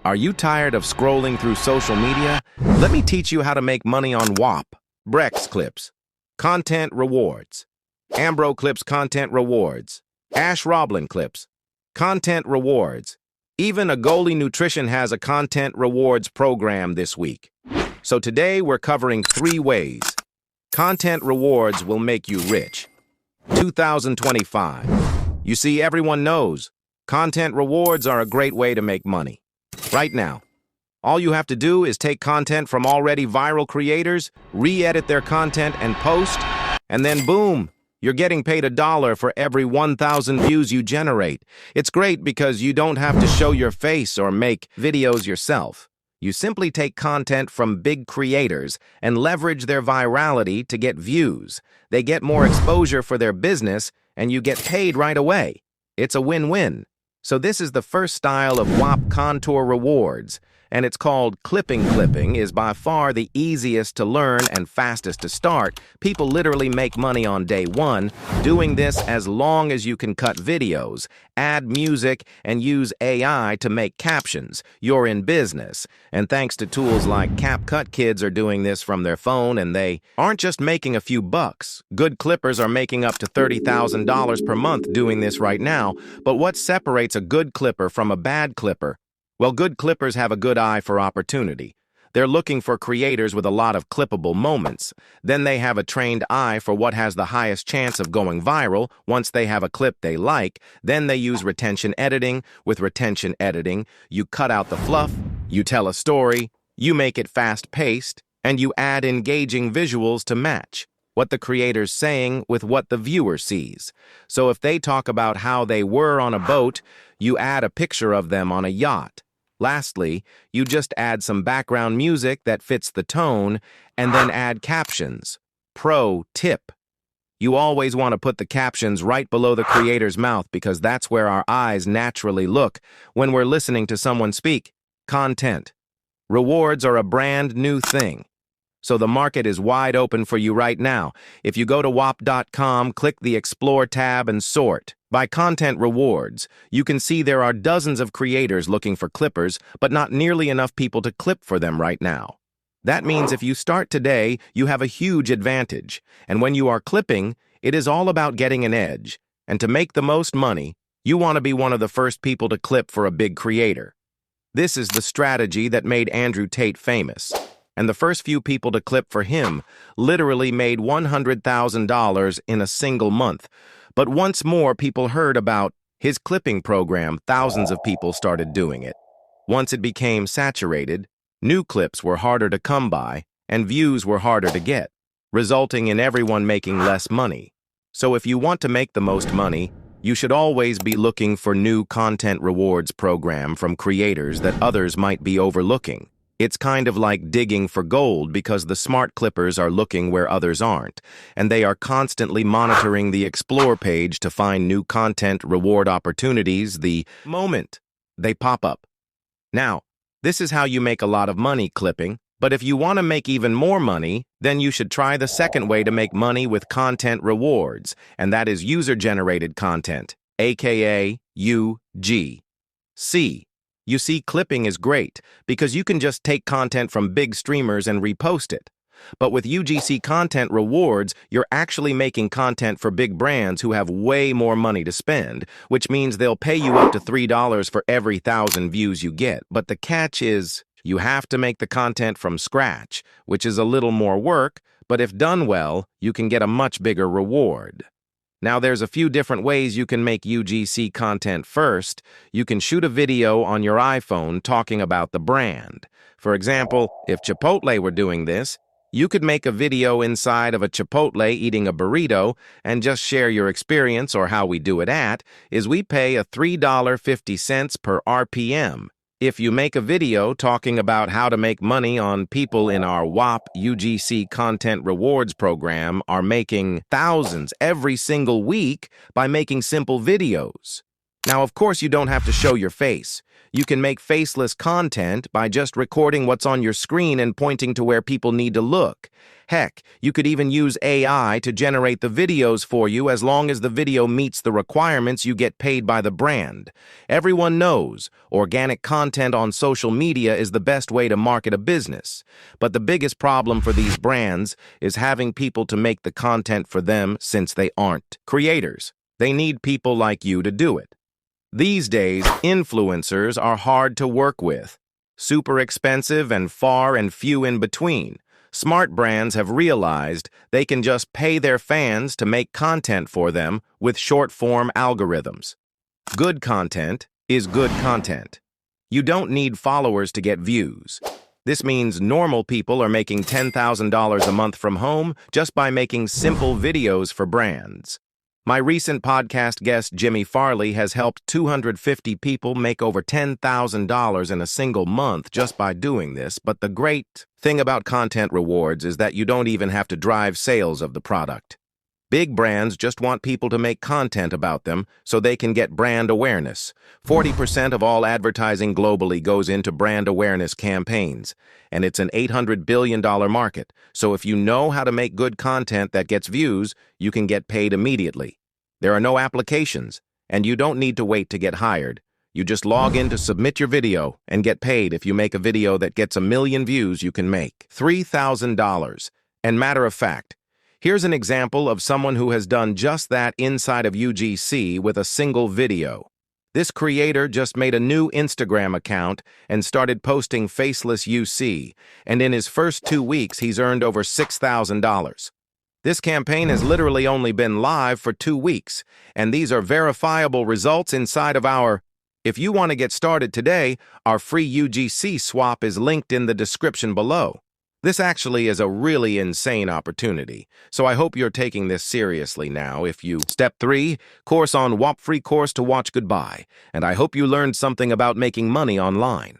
Are you tired of scrolling through social media? Let me teach you how to make money on Whop, Brex Clips, Content Rewards, Ambro Clips Content Rewards, Ash Roblin Clips, Content Rewards. Even a Goalie Nutrition has a Content Rewards program this week. So today we're covering 3 ways. Content Rewards will make you rich. 2025. You see, everyone knows Content Rewards are a great way to make money. Right now, all you have to do is take content from already viral creators, re-edit their content and post, and then boom, you're getting paid $1 for every 1,000 views you generate. It's great because you don't have to show your face or make videos yourself. You simply take content from big creators and leverage their virality to get views. They get more exposure for their business, and you get paid right away. It's a win-win. So this is the first style of Whop Contour Rewards, and it's called clipping. Clipping is by far the easiest to learn and fastest to start. People literally make money on day one, doing this as long as you can cut videos, add music, and use AI to make captions. You're in business. And thanks to tools like CapCut, kids are doing this from their phone, and they aren't just making a few bucks. Good clippers are making up to $30,000 per month doing this right now. But what separates a good clipper from a bad clipper? Well, good clippers have a good eye for opportunity. They're looking for creators with a lot of clippable moments. Then they have a trained eye for what has the highest chance of going viral. Once they have a clip they like, then they use retention editing. With retention editing, you cut out the fluff, you tell a story, you make it fast-paced, and you add engaging visuals to match what the creator's saying with what the viewer sees. So if they talk about how they were on a boat, you add a picture of them on a yacht. Lastly, you just add some background music that fits the tone, and then add captions. Pro tip: you always want to put the captions right below the creator's mouth because that's where our eyes naturally look when we're listening to someone speak. Content rewards are a brand new thing, so the market is wide open for you right now. If you go to whop.com, click the Explore tab and sort by Content Rewards, you can see there are dozens of creators looking for clippers, but not nearly enough people to clip for them right now. That means if you start today, you have a huge advantage. And when you are clipping, it is all about getting an edge. And to make the most money, you want to be one of the first people to clip for a big creator. This is the strategy that made Andrew Tate famous. And the first few people to clip for him literally made $100,000 in a single month. But once more people heard about his clipping program, thousands of people started doing it. Once it became saturated, new clips were harder to come by, and views were harder to get, resulting in everyone making less money. So if you want to make the most money, you should always be looking for new content rewards program from creators that others might be overlooking. It's kind of like digging for gold because the smart clippers are looking where others aren't, and they are constantly monitoring the Explore page to find new content reward opportunities the moment they pop up. Now, this is how you make a lot of money clipping, but if you want to make even more money, then you should try the second way to make money with content rewards, and that is user-generated content, aka UGC. You see, clipping is great because you can just take content from big streamers and repost it. But with UGC Content Rewards, you're actually making content for big brands who have way more money to spend, which means they'll pay you up to $3 for every 1,000 views you get. But the catch is, you have to make the content from scratch, which is a little more work, but if done well, you can get a much bigger reward. Now, there's a few different ways you can make UGC content. First, you can shoot a video on your iPhone talking about the brand. For example, if Chipotle were doing this, you could make a video inside of a Chipotle eating a burrito and just share your experience, or how we do it is we pay a $3.50 per RPM. If you make a video talking about how to make money on people in our Whop UGC Content Rewards program are making thousands every single week by making simple videos. Now, of course, you don't have to show your face. You can make faceless content by just recording what's on your screen and pointing to where people need to look. Heck, you could even use AI to generate the videos for you. As long as the video meets the requirements, you get paid by the brand. Everyone knows organic content on social media is the best way to market a business. But the biggest problem for these brands is having people to make the content for them, since they aren't creators. They need people like you to do it. These days, influencers are hard to work with, super expensive and far and few in between. Smart brands have realized they can just pay their fans to make content for them with short-form algorithms. Good content is good content. You don't need followers to get views. This means normal people are making $10,000 a month from home just by making simple videos for brands. My recent podcast guest, Jimmy Farley, has helped 250 people make over $10,000 in a single month just by doing this. But the great thing about content rewards is that you don't even have to drive sales of the product. Big brands just want people to make content about them so they can get brand awareness. 40% of all advertising globally goes into brand awareness campaigns, and it's an $800 billion market. So if you know how to make good content that gets views, you can get paid immediately. There are no applications, and you don't need to wait to get hired. You just log in to submit your video and get paid. If you make a video that gets 1 million views, you can make $3,000. And matter of fact, here's an example of someone who has done just that inside of UGC with a single video. This creator just made a new Instagram account and started posting faceless UC, and in his first 2 weeks, he's earned over $6,000. This campaign has literally only been live for 2 weeks, and these are verifiable results inside of our... If you want to get started today, our free UGC swap is linked in the description below. This actually is a really insane opportunity, so I hope you're taking this seriously now. Step 3, course on Whop, free course to watch. Goodbye, and I hope you learned something about making money online.